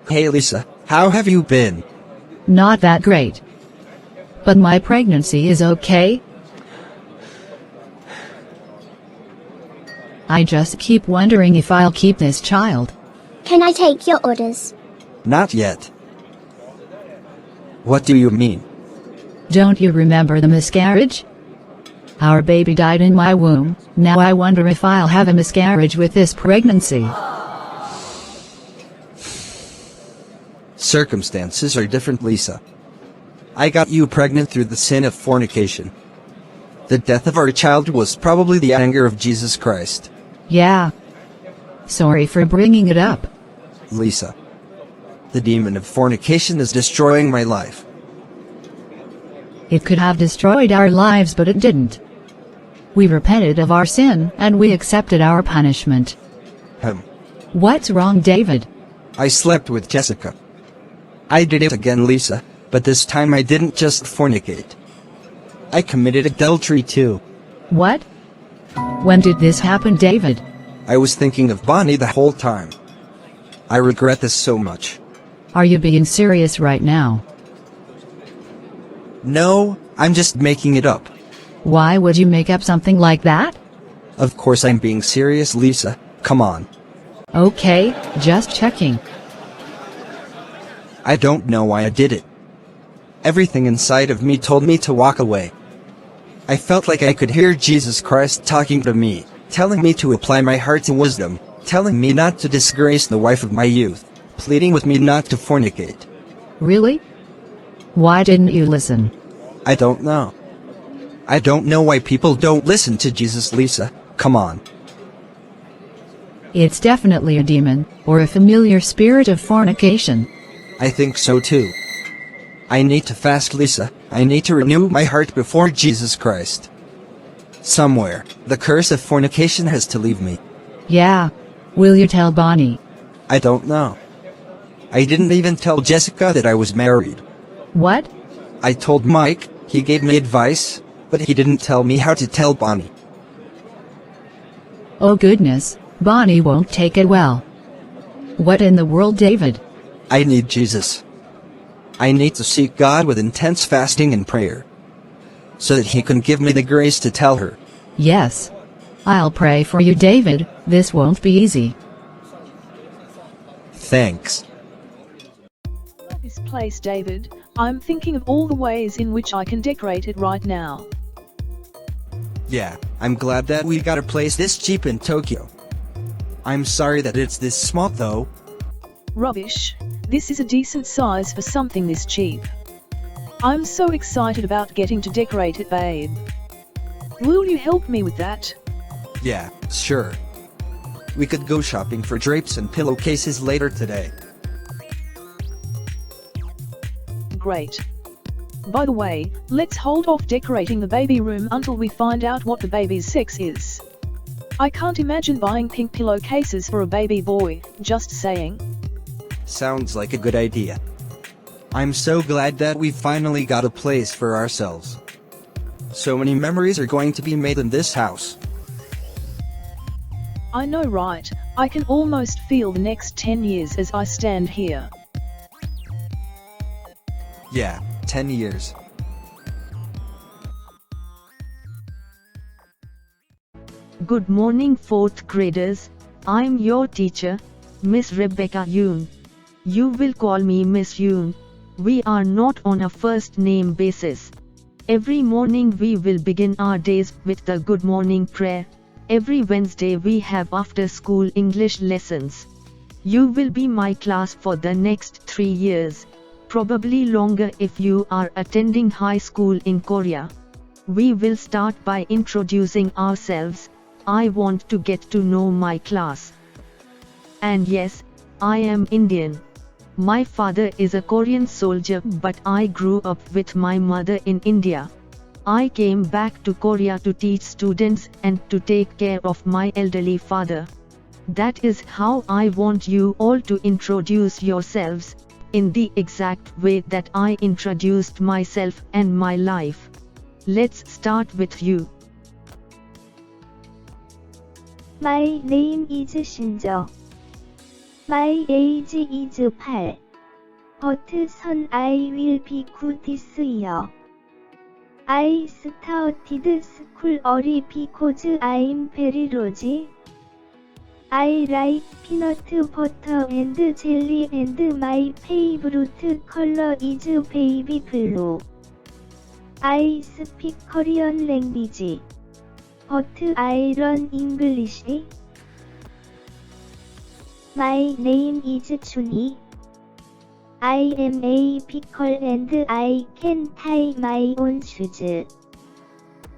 Hey Lisa, how have you been? Not that great. But my pregnancy is okay. I just keep wondering if I'll keep this child. Can I take your orders? Not yet. What do you mean? Don't you remember the miscarriage? Our baby died in my womb. Now I wonder if I'll have a miscarriage with this pregnancy. Circumstances are different, Lisa. I got you pregnant through the sin of fornication. The death of our child was probably the anger of Jesus Christ. Yeah. Sorry for bringing it up. Lisa, the demon of fornication is destroying my life. It could have destroyed our lives, but it didn't. We repented of our sin, and we accepted our punishment. What's wrong, David? I slept with Jessica. I did it again, Lisa, but this time I didn't just fornicate. I committed adultery too. What? When did this happen, David? I was thinking of Bonnie the whole time. I regret this so much. Are you being serious right now? No, I'm just making it up. Why would you make up something like that? Of course I'm being serious, Lisa. Come on. Okay, just checking. I don't know why I did it. Everything inside of me told me to walk away. I felt like I could hear Jesus Christ talking to me, telling me to apply my heart to wisdom, telling me not to disgrace the wife of my youth, pleading with me not to fornicate. Really? Why didn't you listen? I don't know. I don't know why people don't listen to Jesus, Lisa. Come on. It's definitely a demon, or a familiar spirit of fornication. I think so too. I need to fast, Lisa. I need to renew my heart before Jesus Christ. Somewhere, the curse of fornication has to leave me. Yeah. Will you tell Bonnie? I don't know. I didn't even tell Jessica that I was married. What? I told Mike, he gave me advice, but he didn't tell me how to tell Bonnie. Oh goodness, Bonnie won't take it well. What in the world, David? I need Jesus. I need to seek God with intense fasting and prayer, so that He can give me the grace to tell her. Yes. I'll pray for you, David. This won't be easy. Thanks. This place, David. I'm thinking of all the ways in which I can decorate it right now. Yeah, I'm glad that we got a place this cheap in Tokyo. I'm sorry that it's this small though. Rubbish. This is a decent size for something this cheap. I'm so excited about getting to decorate it, babe. Will you help me with that? Yeah, sure. We could go shopping for drapes and pillowcases later today. Great. By the way, let's hold off decorating the baby room until we find out what the baby's sex is. I can't imagine buying pink pillowcases for a baby boy, just saying. Sounds like a good idea. I'm so glad that we finally got a place for ourselves. So many memories are going to be made in this house. I know, right? I can almost feel the next 10 years as I stand here. Yeah, 10 years. Good morning, 4th graders. I'm your teacher, Miss Rebecca Yoon. You will call me Miss Yoon. We are not on a first name basis. Every morning we will begin our days with the good morning prayer. Every Wednesday we have after school English lessons. You will be my class for the next 3 years, probably longer if you are attending high school in Korea. We will start by introducing ourselves. I want to get to know my class. And yes, I am Indian. My father is a Korean soldier, but I grew up with my mother in India. I came back to Korea to teach students and to take care of my elderly father. That is how I want you all to introduce yourselves, in the exact way that I introduced myself and my life. Let's start with you. My name is Shinjo. My age is 8. But son I will be good this year. I started school early because I'm very lazy. I like peanut butter and jelly and my favorite color is baby blue. I speak Korean language. But I learn English. My name is Chuni. I am a pickle and I can tie my own shoes.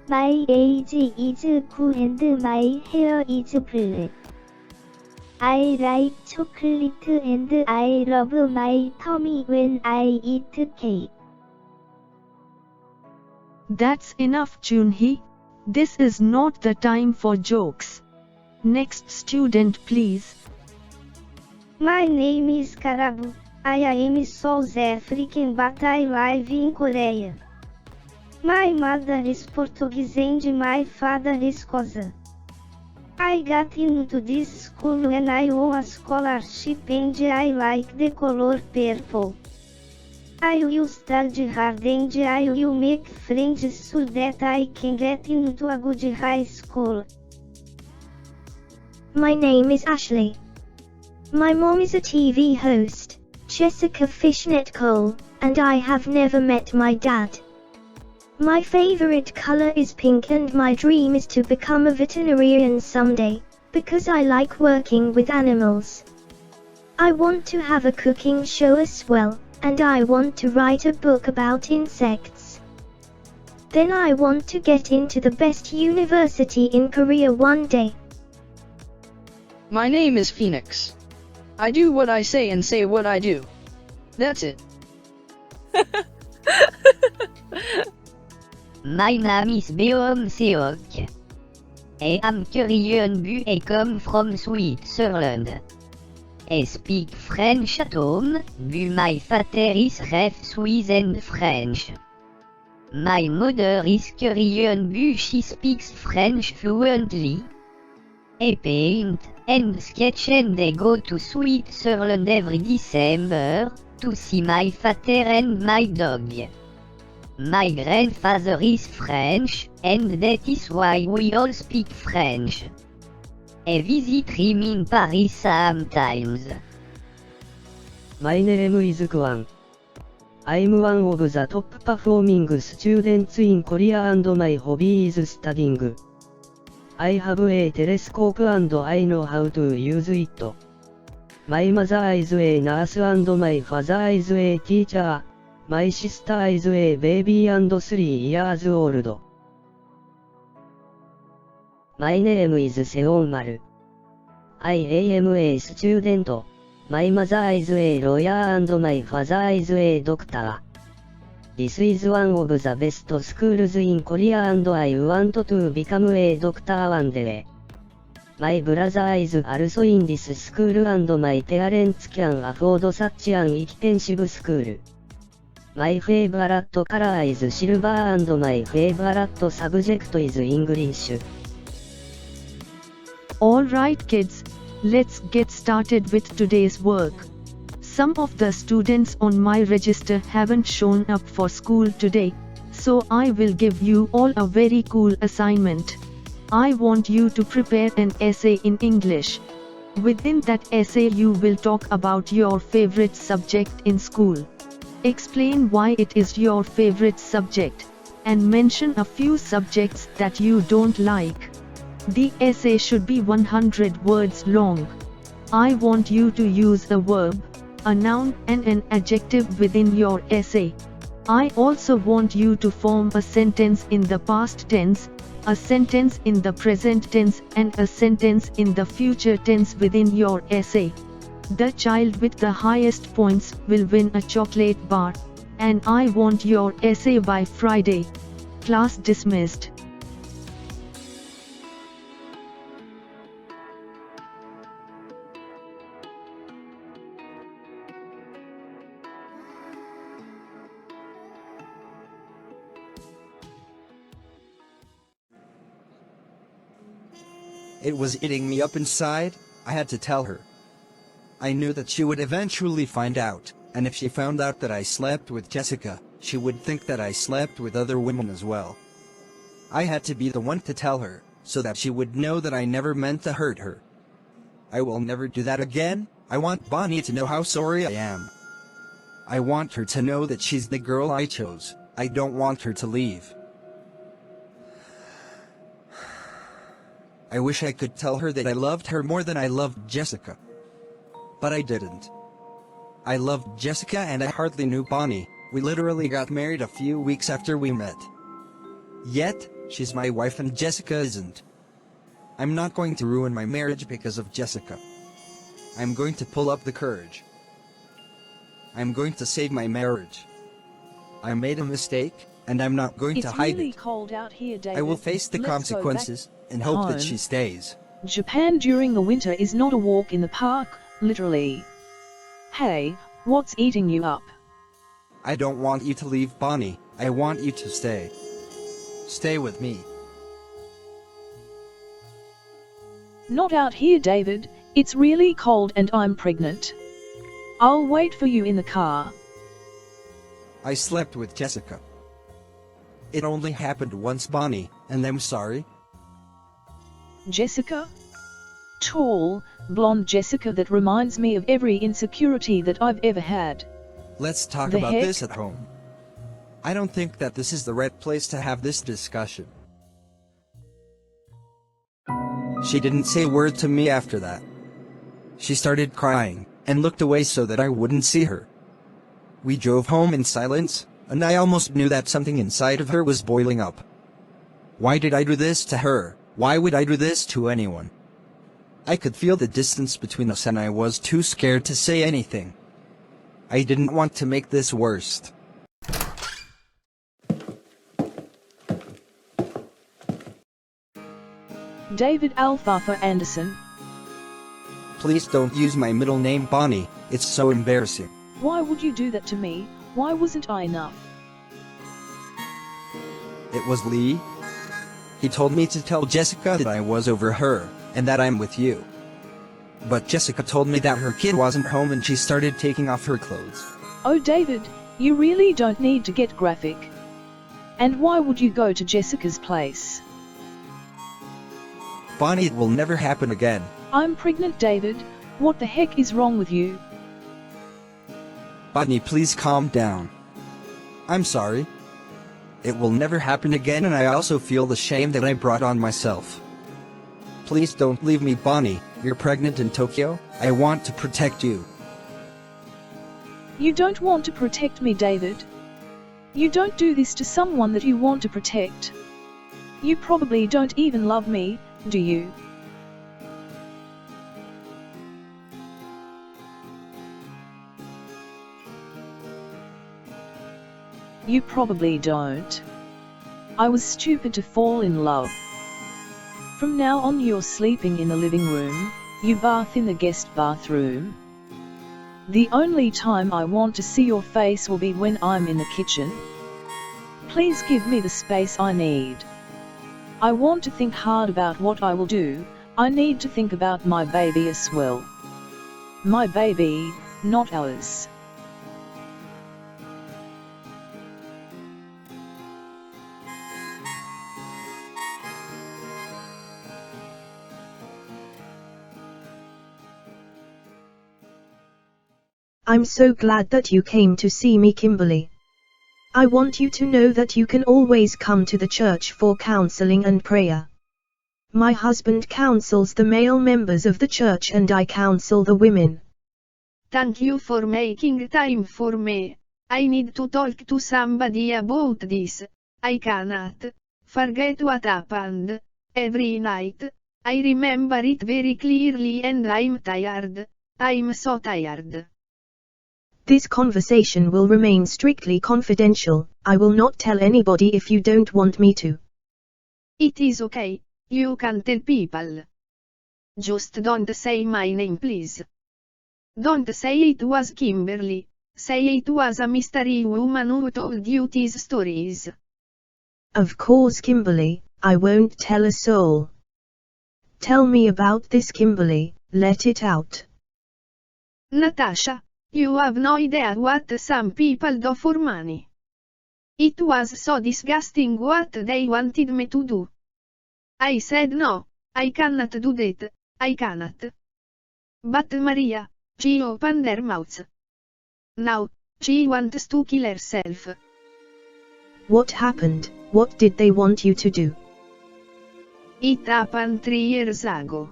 My age is 9 and my hair is black. I like chocolate and I love my tummy when I eat cake. That's enough, Junhee. This is not the time for jokes. Next student, please. My name is Karabu. I am South African but I live in Korea. My mother is Portuguese and my father is Kosa. I got into this school when I won a scholarship and I like the color purple. I will study hard and I will make friends so that I can get into a good high school. My name is Ashley. My mom is a TV host, Jessica Fishnet Cole, and I have never met my dad. My favorite color is pink and my dream is to become a veterinarian someday, because I like working with animals. I want to have a cooking show as well, and I want to write a book about insects. Then I want to get into the best university in Korea one day. My name is Phoenix. I do what I say and say what I do. That's it. My name is Beom Seok. I am Korean but I come from Switzerland. I speak French at home, but my father is half Swiss and French. My mother is Korean but she speaks French fluently. I paint and sketch and I go to Switzerland every December to see my father and my dog. My grandfather is French, and that is why we all speak French. I visit him in Paris sometimes. My name is Kwan. I'm one of the top performing students in Korea and my hobby is studying. I have a telescope and I know how to use it. My mother is a nurse and my father is a teacher. My sister is a baby and 3 years old. My name is Seonmaru. I am a student. My mother is a lawyer and my father is a doctor. This is one of the best schools in Korea and I want to become a doctor one day. My brother is also in this school and my parents can afford such an expensive school. My favorite color is silver and my favorite subject is English. Alright kids, let's get started with today's work. Some of the students on my register haven't shown up for school today, so I will give you all a very cool assignment. I want you to prepare an essay in English. Within that essay you will talk about your favorite subject in school. Explain why it is your favorite subject, and mention a few subjects that you don't like. The essay should be 100 words long. I want you to use a verb, a noun and an adjective within your essay. I also want you to form a sentence in the past tense, a sentence in the present tense and a sentence in the future tense within your essay. The child with the highest points will win a chocolate bar, and I want your essay by Friday. Class dismissed. It was eating me up inside. I had to tell her. I knew that she would eventually find out, and if she found out that I slept with Jessica, she would think that I slept with other women as well. I had to be the one to tell her, so that she would know that I never meant to hurt her. I will never do that again. I want Bonnie to know how sorry I am. I want her to know that she's the girl I chose. I don't want her to leave. I wish I could tell her that I loved her more than I loved Jessica. But I didn't. I loved Jessica and I hardly knew Bonnie. We literally got married a few weeks after we met. Yet, she's my wife and Jessica isn't. I'm not going to ruin my marriage because of Jessica. I'm going to pull up the courage. I'm going to save my marriage. I made a mistake, and I'm not going to hide really it. Cold out here, David. I will face the consequences and hope that she stays. Japan during the winter is not a walk in the park, literally. Hey, what's eating you up? I don't want you to leave, Bonnie. I want you to stay. Stay with me. Not out here, David. It's really cold and I'm pregnant. I'll wait for you in the car. I slept with Jessica. It only happened once, Bonnie, and I'm sorry. Jessica? Tall, blonde Jessica that reminds me of every insecurity that I've ever had. Let's talk The about heck? this at home. I don't think that this is the right place to have this discussion. She didn't say a word to me after that. She started crying, and looked away so that I wouldn't see her. We drove home in silence, and I almost knew that something inside of her was boiling up. Why did I do this to her? Why would I do this to anyone? I could feel the distance between us and I was too scared to say anything. I didn't want to make this worse. David Alfalfa Anderson. Please don't use my middle name, Bonnie. It's so embarrassing. Why would you do that to me? Why wasn't I enough? It was Lee. He told me to tell Jessica that I was over her, and that I'm with you. But Jessica told me that her kid wasn't home and she started taking off her clothes. Oh David, you really don't need to get graphic. And why would you go to Jessica's place? Bonnie, it will never happen again. I'm pregnant, David. What the heck is wrong with you? Bonnie, please calm down. I'm sorry. It will never happen again, and I also feel the shame that I brought on myself. Please don't leave me, Bonnie. You're pregnant in Tokyo. I want to protect you. You don't want to protect me, David. You don't do this to someone that you want to protect. You probably don't even love me, do you? You probably don't. I was stupid to fall in love. From now on you're sleeping in the living room, you bath in the guest bathroom. The only time I want to see your face will be when I'm in the kitchen. Please give me the space I need. I want to think hard about what I will do. I need to think about my baby as well. My baby, not ours. I'm so glad that you came to see me, Kimberly. I want you to know that you can always come to the church for counseling and prayer. My husband counsels the male members of the church and I counsel the women. Thank you for making time for me. I need to talk to somebody about this. I cannot forget what happened every night. I remember it very clearly and I'm tired. I'm so tired. This conversation will remain strictly confidential. I will not tell anybody if you don't want me to. It is okay, you can tell people. Just don't say my name, please. Don't say it was Kimberly. Say it was a mystery woman who told you these stories. Of course, Kimberly, I won't tell a soul. Tell me about this, Kimberly, let it out. Natasha, you have no idea what some people do for money. It was so disgusting what they wanted me to do. I said no, I cannot do that, I cannot. But Maria, she opened her mouth. Now, she wants to kill herself. What happened? What did they want you to do? It happened 3 years ago.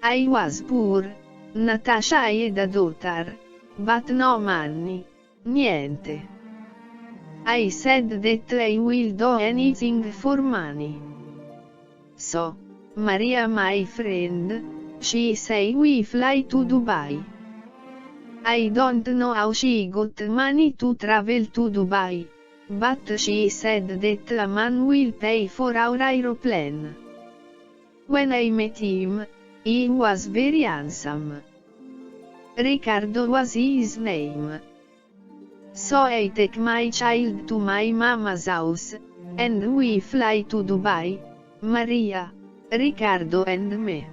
I was poor, Natasha had a daughter, but no money, niente. I said that I will do anything for money. So, Maria my friend, she say we fly to Dubai. I don't know how she got money to travel to Dubai, but she said that a man will pay for our aeroplane. When I met him, he was very handsome. Ricardo was his name. So I take my child to my mama's house, and we fly to Dubai, Maria, Ricardo and me.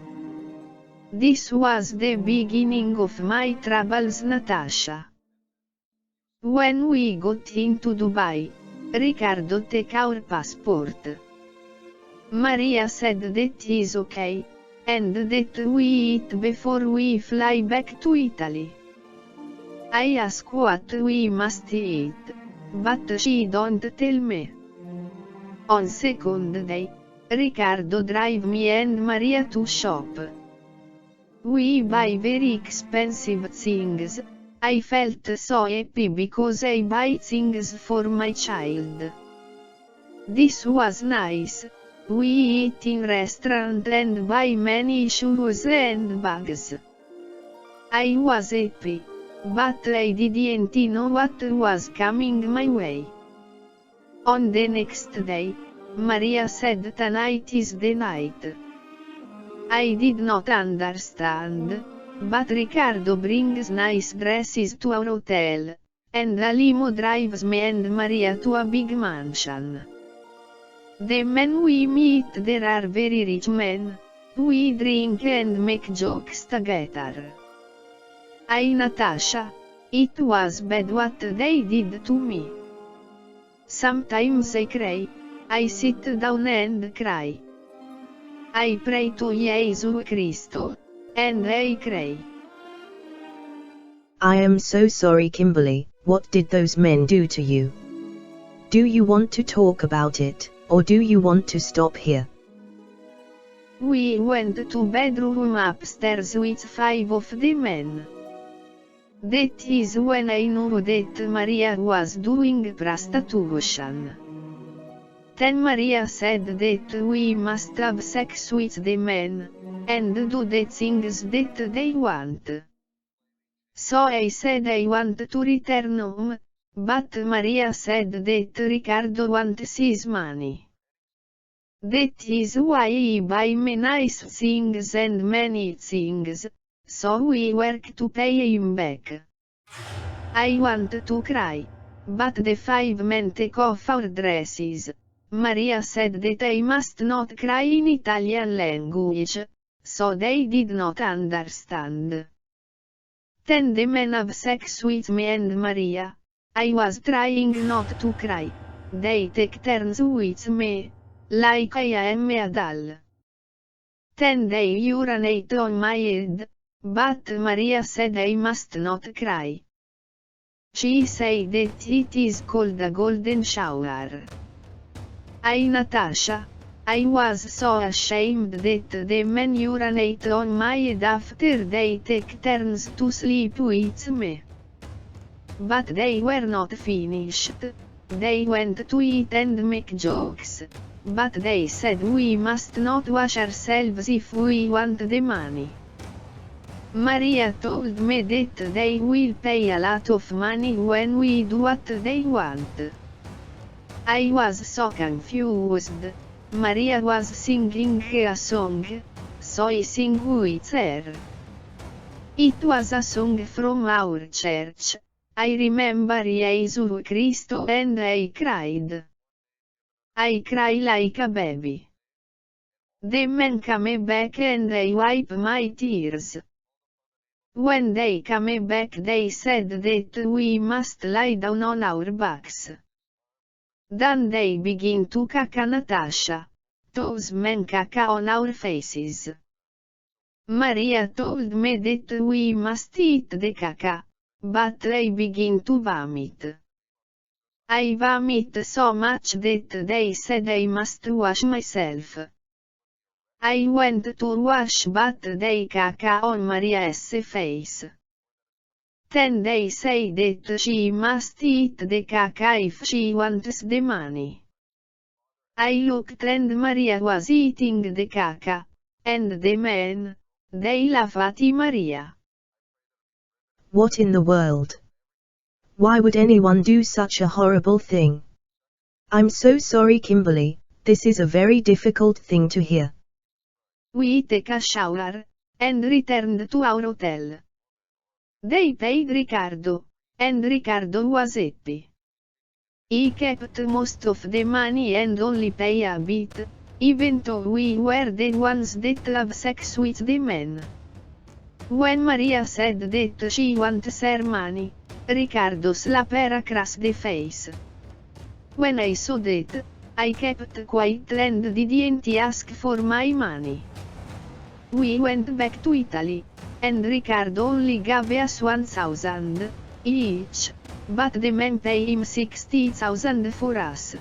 This was the beginning of my troubles, Natasha. When we got into Dubai, Ricardo took our passport. Maria said that is okay, and that we eat before we fly back to Italy. I ask what we must eat, but she don't tell me. On second day, Ricardo drive me and Maria to shop. We buy very expensive things. I felt so happy because I buy things for my child. This was nice. We eat in restaurant and buy many shoes and bags. I was happy, but I didn't know what was coming my way. On the next day, Maria said tonight is the night. I did not understand, but Ricardo brings nice dresses to our hotel, and a limo drives me and Maria to a big mansion. The men we meet there are very rich men. We drink and make jokes together. Natasha, it was bad what they did to me. Sometimes I cry, I sit down and cry. I pray to Jesus Christo, and I cry. I am so sorry, Kimberly. What did those men do to you? Do you want to talk about it, or do you want to stop here? We went to bedroom upstairs with 5 of the men. That is when I knew that Maria was doing prostitution. Then Maria said that we must have sex with the men, and do the things that they want. So I said I want to return home, but Maria said that Ricardo wants his money. That is why he buy me nice things and many things, so we work to pay him back. I want to cry, but the 5 men take off our dresses. Maria said that I must not cry in Italian language, so they did not understand. Then the men have sex with me and Maria. I was trying not to cry. They take turns with me, like I am a doll. Then they urinate on my head, but Maria said I must not cry. She said that it is called a golden shower. Natasha, I was so ashamed that the men urinate on my head after they take turns to sleep with me. But they were not finished. They went to eat and make jokes. But they said we must not wash ourselves if we want the money. Maria told me that they will pay a lot of money when we do what they want. I was so confused. Maria was singing a song, so I sang with her. It was a song from our church. I remember Jesus Christo and I cried. I cried like a baby. The men came back and I wiped my tears. When they came back they said that we must lie down on our backs. Then they begin to caca Natasha. Those men caca on our faces. Maria told me that we must eat the caca, but they begin to vomit. I vomit so much that they said I must wash myself. I went to wash but they caca on Maria's face. Then they say that she must eat the caca if she wants the money. I looked and Maria was eating the caca, and the men, they laugh at Maria. What in the world? Why would anyone do such a horrible thing? I'm so sorry, Kimberly, this is a very difficult thing to hear. We take a shower, and returned to our hotel. They paid Ricardo, and Ricardo was happy. He kept most of the money and only pay a bit, even though we were the ones that have sex with the men. When Maria said that she wants her money, Ricardo slapped her across the face. When I saw that, I kept quiet and didn't ask for my money. We went back to Italy, and Ricardo only gave us 1,000 each, but the men pay him 60,000 for us.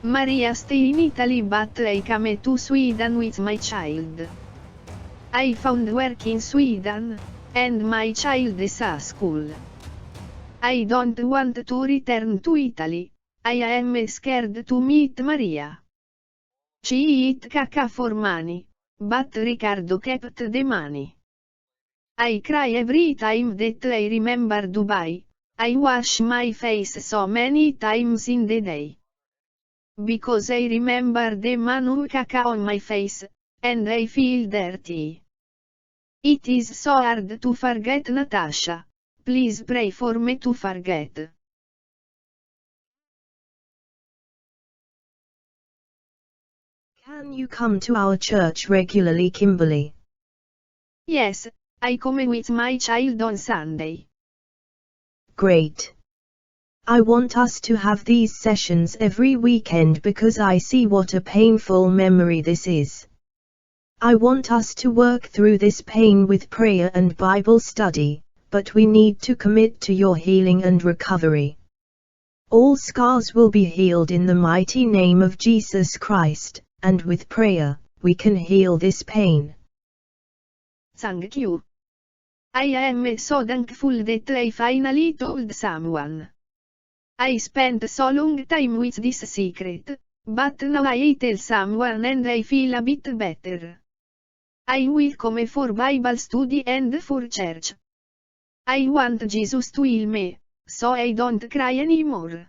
Maria stay in Italy but I came to Sweden with my child. I found work in Sweden, and my child is at school. I don't want to return to Italy, I am scared to meet Maria. She eat caca for money, but Ricardo kept the money. I cry every time that I remember Dubai, I wash my face so many times in the day. Because I remember the man who caca on my face, and I feel dirty. It is so hard to forget Natasha. Please pray for me to forget. Can you come to our church regularly, Kimberly? Yes, I come with my child on Sunday. Great. I want us to have these sessions every weekend because I see what a painful memory this is. I want us to work through this pain with prayer and Bible study, but we need to commit to your healing and recovery. All scars will be healed in the mighty name of Jesus Christ, and with prayer, we can heal this pain. Thank you. I am so thankful that I finally told someone. I spent so long time with this secret, but now I tell someone and I feel a bit better. I will come for Bible study and for church. I want Jesus to heal me, so I don't cry anymore.